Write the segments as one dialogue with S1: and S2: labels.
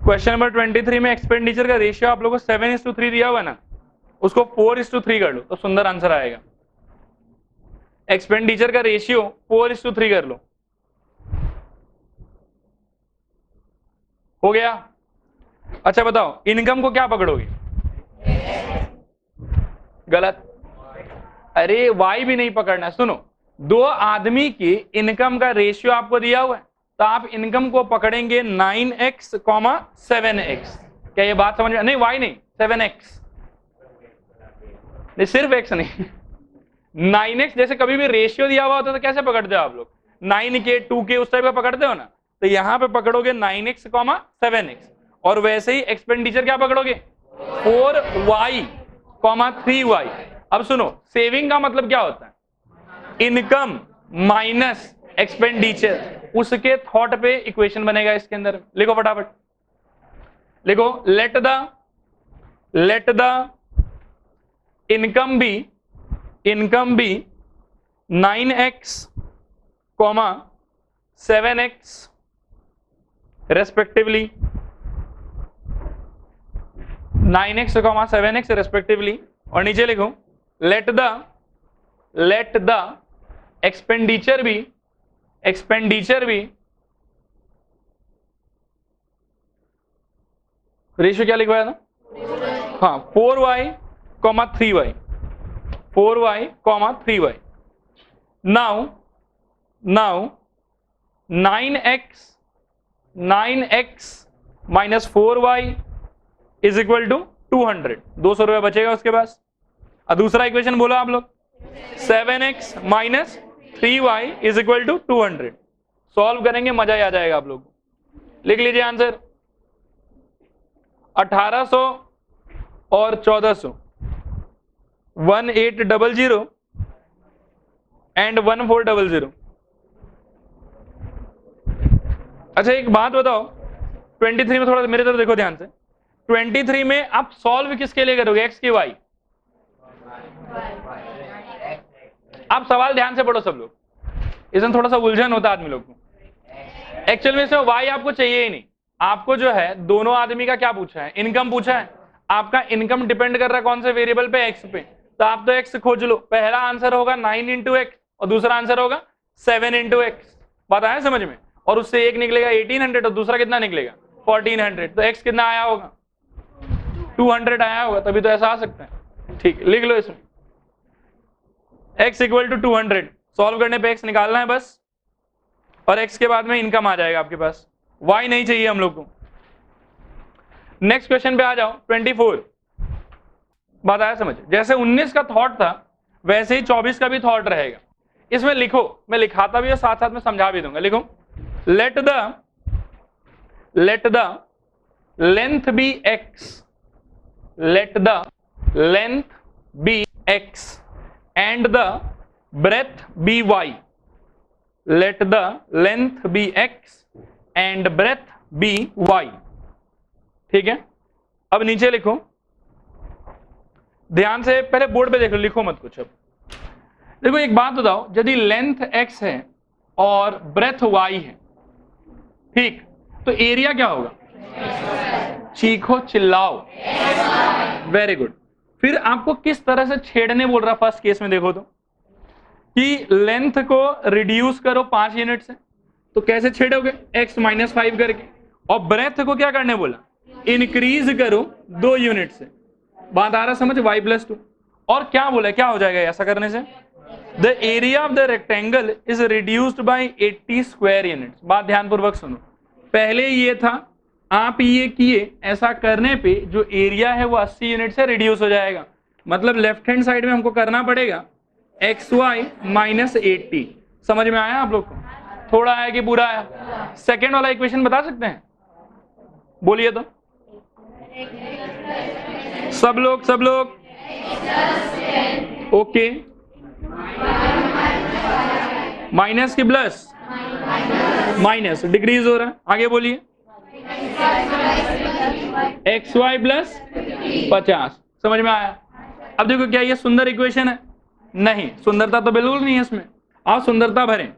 S1: Question number 23 में expenditure का ratio आप लोगों को 7:3 दिया हुआ ना, उसको 4:3 कर लो तो सुंदर आंसर आएगा। एक्सपेंडिचर का रेशियो 4:3 कर लो, हो गया। अच्छा बताओ इनकम को क्या पकड़ोगे? गलत, अरे वाई भी नहीं पकड़ना। सुनो, दो आदमी की इनकम का रेशियो आपको दिया हुआ है तो आप इनकम को पकड़ेंगे 9x, 7x। क्या ये बात समझ में? नहीं वाई नहीं, 7x नहीं, सिर्फ x नहीं 9x। जैसे कभी भी रेशियो दिया हुआ होता तो कैसे पकड़ते हो आप लोग? 9k 2k उस टाइप का पकड़ते हो ना, तो यहां पे पकड़ोगे 9x, 7x। और वैसे ही एक्सपेंडिचर क्या पकड़ोगे? 4y, 3y। अब सुनो, सेविंग का मतलब क्या होता है? Income minus expenditure. उसके थॉट पे इक्वेशन बनेगा इसके अंदर। लिखो फटाफट, लिखो। Let the income be 9x, 7x respectively, 9x, 7x respectively. और नीचे लिखो लेट द एक्सपेंडिचर भी रेशियो क्या लिखवाया था? हाँ, 4y, 3y, 4y, 3y। Now 9x minus 4y is equal to 200। 200 रुपए बचेगा उसके पास। और दूसरा इक्वेशन बोलो आप लोग, 7x minus 3y is equal to 200। Solve करेंगे, मजा ही आ जाएगा आप लोग को। लिख लीजिए आंसर, 1800 और 1400, 1800 एंड 1400। अच्छा एक बात बताओ, 23 में थोड़ा मेरे तरफ देखो ध्यान से। 23 में आप सॉल्व किसके लिए करोगे? एक्स की वाई? आप सवाल ध्यान से पढ़ो सब लोग, इसमें थोड़ा सा उलझन होता है आदमी लोग को। एक्चुअल में इसमें वाई आपको चाहिए ही नहीं। आपको जो है दोनों आदमी का क्या पूछा है? इनकम पूछा है। आपका इनकम डिपेंड कर रहा है कौन से वेरिएबल पे? एक्स पे। तो आप तो एक्स खोज लो। पहला आंसर होगा 9 इंटू एक्स और दूसरा आंसर होगा 7 इंटू एक्स। बात आया समझ में? और उससे एक निकलेगा 1800 और दूसरा कितना निकलेगा? 1400। तो एक्स कितना आया होगा? 200 आया होगा, तभी तो ऐसा आ सकता है। ठीक, लिख लो इसमें x इक्वल टू 200। सॉल्व करने पे x निकालना है बस, और x के बाद में इनकम आ जाएगा आपके पास। y नहीं चाहिए हम लोग को। नेक्स्ट क्वेश्चन पे आ जाओ, 24। बात आया समझ? जैसे 19 का थॉट था वैसे ही 24 का भी थॉट रहेगा। इसमें लिखो, मैं लिखाता भी और साथ साथ में समझा भी दूंगा। लिखो, let the length be x, let the length be x and the breadth be y। let the length be x and breadth be y। ठीक है, अब नीचे लिखो, ध्यान से पहले बोर्ड पे देखो, लिखो मत कुछ। अब देखो एक बात बताओ, यदि लेंथ x है और ब्रेथ y है, ठीक, तो एरिया क्या होगा? चीखो, चिल्लाओ। Very good. फिर आपको किस तरह से छेड़ने बोल रहा? फर्स्ट केस में देखो तो, कि लेंथ को रिड्यूस करो 5 यूनिट से। तो कैसे छेड़ोगे? x माइनस 5 करके। और ब्रेथ को क्या करने बोला? इंक्रीज करो 2 यूनिट से। बात आ रहा समझ? y plus 2। और क्या बोला, क्या हो जाएगा ऐसा करने से? The area of the rectangle is reduced by 80 square units. बात ध्यानपूर्वक सुनो, पहले ये था, आप ये किए, ऐसा करने पे जो एरिया है वो 80 यूनिट से रिड्यूस हो जाएगा। मतलब लेफ्ट हैंड साइड में हमको करना पड़ेगा xy माइनस 80। समझ में आया आप लोग को? थोड़ा आया कि पूरा आया? सेकेंड वाला इक्वेशन बता सकते हैं? बोलिए तो सब लोग। ओके, माइनस की प्लस? माइनस, डिक्रीज हो रहा है। आगे बोलिए, xy प्लस 50। समझ में आया? अब देखो, क्या ये सुंदर इक्वेशन है? नहीं, सुंदरता तो बिल्कुल नहीं है इसमें। आओ सुंदरता भरें,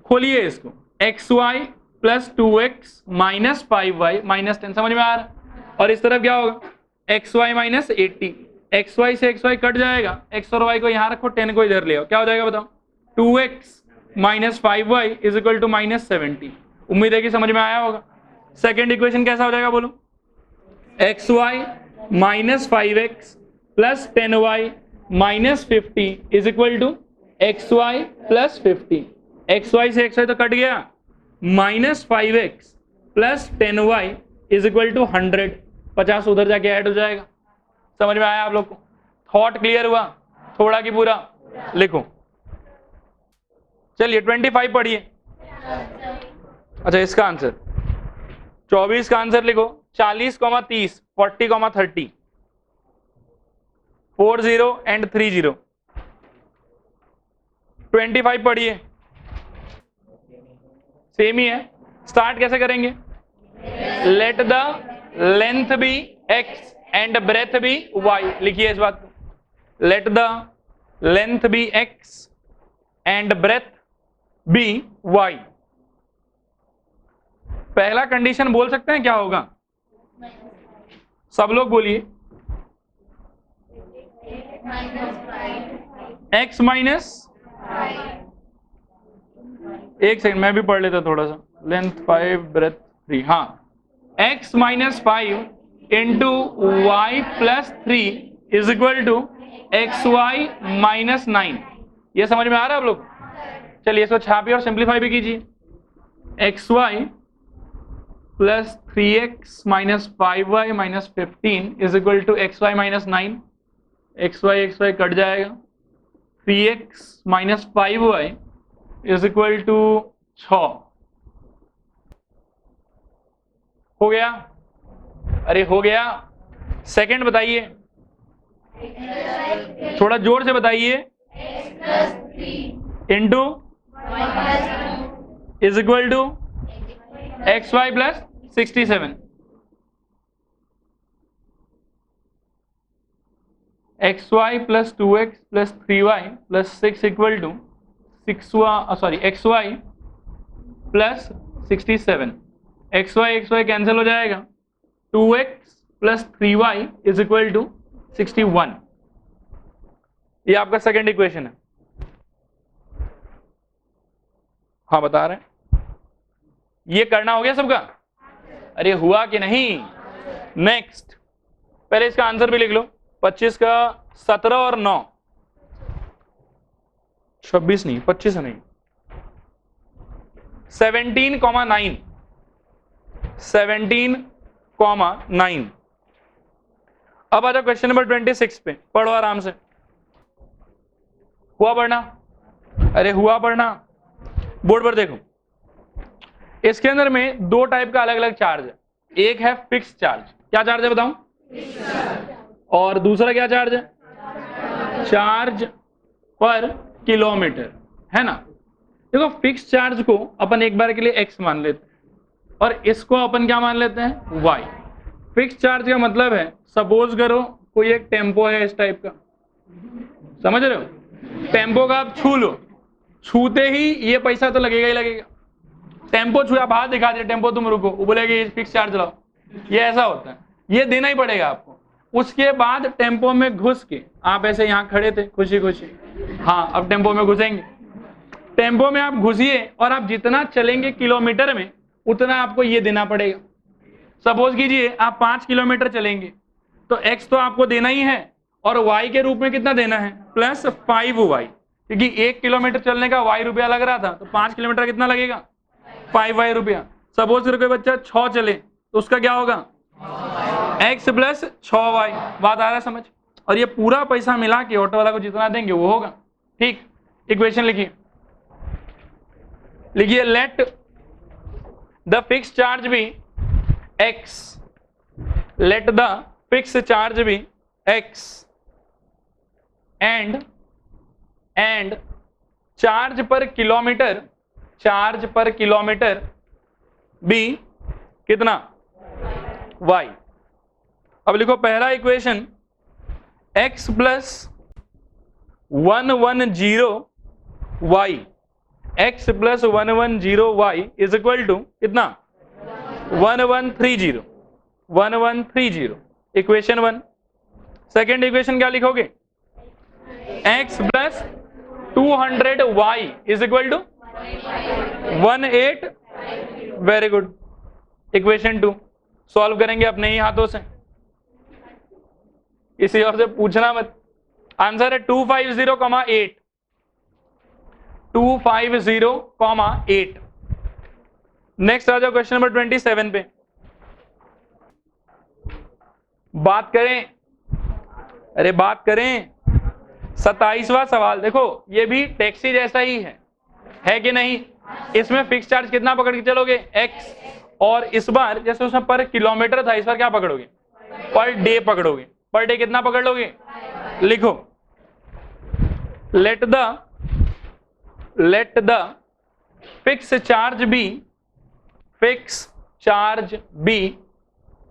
S1: खोलिए इसको। xy plus 2x minus 5y minus 10, समझ में आ रहा है। और इस तरफ क्या होगा, xy माइनस 80, xy से xy कट जाएगा, x और y को यहां रखो, 10 को इधर ले आओ, क्या हो जाएगा बताओ, 2x minus 5y is equal to minus 70। उम्मीद है कि समझ में आया होगा। सेकेंड इक्वेशन कैसा हो जाएगा बोलो, xy minus 5x plus 10y minus 50 is equal to xy plus 50, xy से xy तो कट गया, minus 5x plus 10y is equal to 100, 50 उधर जाके ऐड हो जाएगा। समझ में आया आप लोग को, थॉट क्लियर हुआ, थोड़ा की पूरा लिखो। चलिए 25 पढ़िए। अच्छा इसका आंसर 24 का आंसर लिखो, 40, 30, 40, 30, 40 एंड 30। 25 पढ़िए, सेम ही है। स्टार्ट कैसे करेंगे, let the length be x and breadth be y, लिखिए इस बात को, let the length be x and breadth be y। पहला कंडीशन बोल सकते हैं क्या होगा, सब लोग बोलिए, x माइनस, एक सेकंड मैं भी पढ़ लेता थोड़ा सा, लेंथ 5 ब्रेथ 3, हाँ, x minus 5 into Y plus 3 is equal to XY minus 9। ये समझ में आ रहा है आप लोग। चलिए इसको छापिए और सिंप्लीफाई भी कीजिए, XY plus 3x minus 5y minus 15 is equal to XY minus 9, XY cut जाएगा, 3x minus 5y is equal to 6, हो गया, अरे हो गया। सेकंड बताइए, थोड़ा जोर से बताइए, into is equal to XY plus 67, XY plus 2x plus 3y plus 6 equal to XY plus 67, XY cancel हो जाएगा, 2x plus 3y is equal to 61। ये आपका सेकेंड इक्वेशन है। हाँ बता रहे हैं, ये करना हो गया सबका, अरे हुआ कि नहीं। नेक्स्ट, पहले इसका आंसर भी लिख लो, 25 का 17 और 9, 26 नहीं, 25 नहीं, 17,9, 17,9। अब आ जाओ क्वेश्चन नंबर 26 पे, पढ़ो आराम से। हुआ पढ़ना, अरे हुआ पढ़ना, बोर्ड पर देखो। इसके अंदर में दो टाइप का अलग अलग चार्ज है, एक है फिक्स चार्ज, क्या चार्ज है बताऊं, और दूसरा क्या चार्ज है, चार्ज पर किलोमीटर, है ना। देखो फिक्स चार्ज को अपन एक बार के लिए x मान लेते हैं और इसको अपन क्या मान लेते हैं, y। फिक्स चार्ज का मतलब है, सपोज करो कोई एक टेम्पो है इस टाइप का, समझ रहे हो, टेम्पो का आप छू लो, छूते ही ये पैसा तो लगेगा ही लगेगा। टेम्पो छुआ, आप हाथ दिखा दिया, टेम्पो तुम रुको, वो बोलेगी फिक्स चार्ज लाओ, ये ऐसा होता है, ये देना ही पड़ेगा आपको। उसके बाद टेम्पो में घुस के आप ऐसे यहाँ खड़े थे खुशी खुशी, हाँ अब टेम्पो में घुसेंगे, टेम्पो में आप घुसिए और आप जितना चलेंगे किलोमीटर में उतना आपको ये देना पड़ेगा। सपोज कीजिए आप 5 किलोमीटर चलेंगे तो x तो आपको देना ही है और y के रूप में कितना देना है, प्लस 5y, क्योंकि 1 किलोमीटर चलने का y रुपया लग रहा था, तो 5 किलोमीटर कितना लगेगा, 5y रुपया। सपोज कोई बच्चा 6 चले तो उसका क्या होगा, x प्लस 6y। बात आ रहा है समझ। और ये पूरा पैसा मिला के ऑटो वाला को जितना देंगे वो होगा। ठीक, इक्वेशन लिखिए, लिखिए let the fix charge be x, let the fix charge be x and charge per kilometre be कितना, y। अब लिखो पहला equation, x plus 110 y x plus 1110y is equal to कितना 1130 1130 इक्वेशन 1। सेकेंड इक्वेशन क्या लिखोगे x plus 200y is equal to 18। Very good. Equation 2 solve करेंगे अपने ही हाथों से, किसी और से पूछना मत। आंसर है 250,8 250,8। नेक्स्ट आ जाओ क्वेश्चन नंबर 27 पे। बात करें, अरे बात करें 27वां सवाल। देखो ये भी टैक्सी जैसा ही है कि नहीं। इसमें फिक्स चार्ज कितना पकड़ के चलोगे x, और इस बार जैसे उसमें पर किलोमीटर था, इस बार क्या पकड़ोगे पर डे पकड़ोगे। पर डे कितना पकड़ लोगे, लिखो let the fix charge be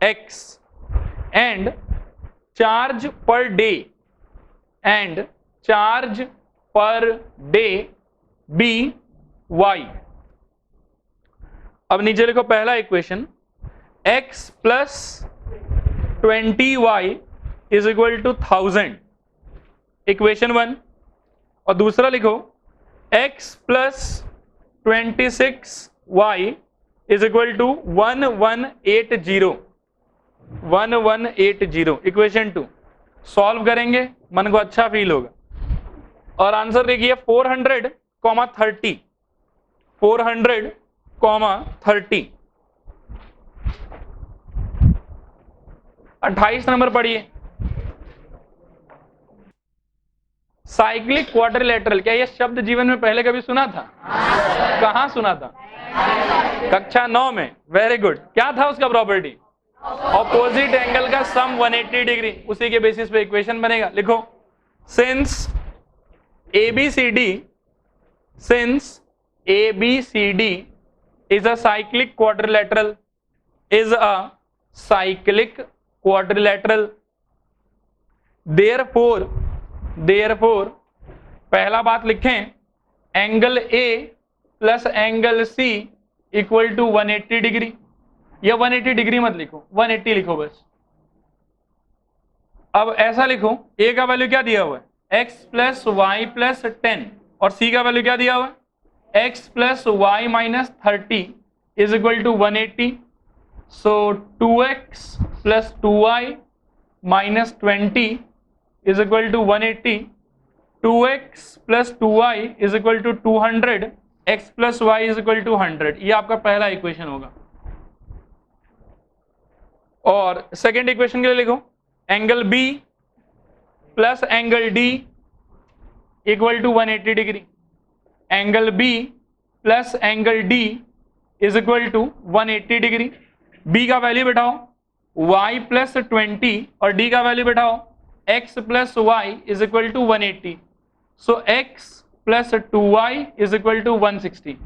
S1: x and charge per day be y। अब नीचे लिखो पहला equation x plus 20y is equal to 1000 equation 1, और दूसरा लिखो x plus 26y is equal to 1180 equation 2। Solve करेंगे, मन को अच्छा फील होगा। और आंसर देखिए 400, 30 400, 30। 28 नंबर पढ़िए। साइक्लिक क्वाड्रिलेटरल, क्या यह शब्द जीवन में पहले कभी सुना था? कहां सुना था? कक्षा 9 में। Very good. क्या था उसका प्रॉपर्टी? ऑपोजिट एंगल का सम 180 डिग्री। उसी के बेसिस पे इक्वेशन बनेगा। लिखो since ABCD is a cyclic quadrilateral therefore पहला बात लिखें angle A plus angle C equal to 180 degree. या 180 डिग्री मत लिखो, 180 लिखो बस। अब ऐसा लिखो A का वैल्यू क्या दिया हुआ है x प्लस वाई प्लस 10, और C का वैल्यू क्या दिया हुआ है x plus y minus 30 is equal to 180। So 2x plus 2y minus 20 is equal to 180। 2x plus 2y is equal to 200, x plus Y is equal to 100। ये आपका पहला equation होगा। और सेकेंड इक्वेशन के लिए लिखो angle B plus angle D equal to 180 degree. Angle B plus angle D is equal to 180 degree. B का value बैठाओ y प्लस 20, और D का वैल्यू बैठाओ x plus Y is equal to 180। So x plus 2y is equal to 160।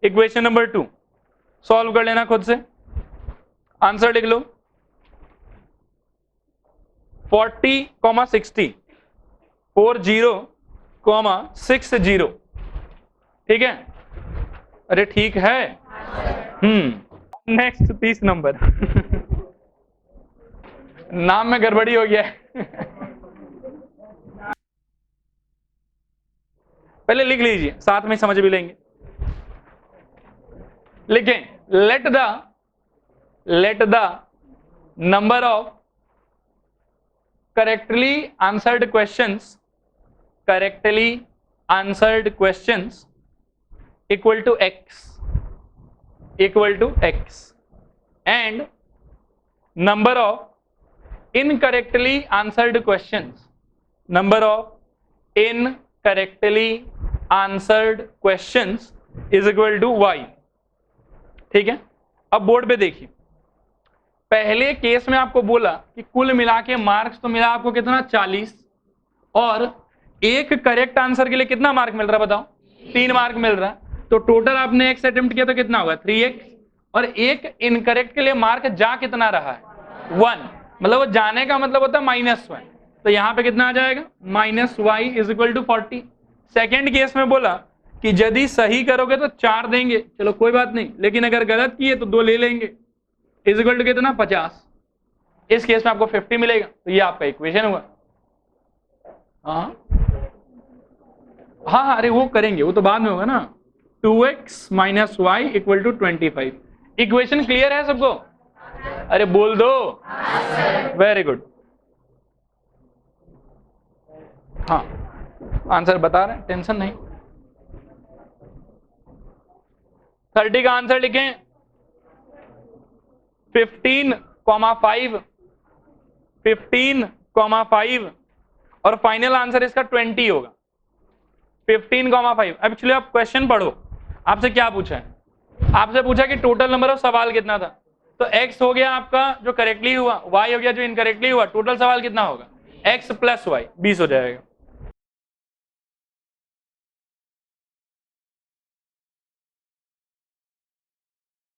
S1: Equation number 2 solve कर लेना खुद से। Answer लिख लो 40,60 40,60। ठीक है? अरे ठीक है। नेक्स्ट 30 नंबर नाम में गड़बड़ी हो गया है पहले लिख लीजिए, साथ में समझ भी लेंगे। लिखें let the number of correctly answered questions equal to x and number of incorrectly answered questions is equal to y। ठीक है? अब बोर्ड पे देखिए, पहले केस में आपको बोला कि कुल मिला के मार्क्स तो मिला आपको कितना 40, और एक करेक्ट आंसर के लिए कितना मार्क मिल रहा है बताओ? 3 मार्क मिल रहा है। तो टोटल आपने x अटेम्प्ट किया तो कितना होगा 3x, और एक इनकरेक्ट के लिए मार्क जा कितना रहा है 1, मतलब वो जाने का मतलब होता है -1। तो यहाँ पे कितना आ जाएगा -y is equal to 40। Second case में बोला कि यदि सही करोगे तो 4 देंगे, चलो कोई बात नहीं, लेकिन अगर गलत किए तो 2 ले लेंगे। इज इक्वल टू कितना 50। इस केस में आपको 50 मिलेगा, तो ये आपका इक्वेशन हुआ। हाँ हाँ, अरे वो करेंगे, वो तो बाद में होगा ना। 2x minus y equal to 25। Equation clear है सबको? अरे बोल दो। Very good. हाँ आंसर बता रहे हैं, टेंशन नहीं। 30 का आंसर लिखें 15,5 15,5 और फाइनल आंसर इसका 20 होगा। 15,5। अब एक्चुअली आप क्वेश्चन पढ़ो, आपसे क्या पूछा है? आपसे पूछा कि टोटल नंबर ऑफ सवाल कितना था, तो x हो गया आपका जो करेक्टली हुआ, y हो गया जो इनकरेक्टली हुआ, टोटल सवाल कितना होगा? x प्लस वाई 20 हो जाएगा।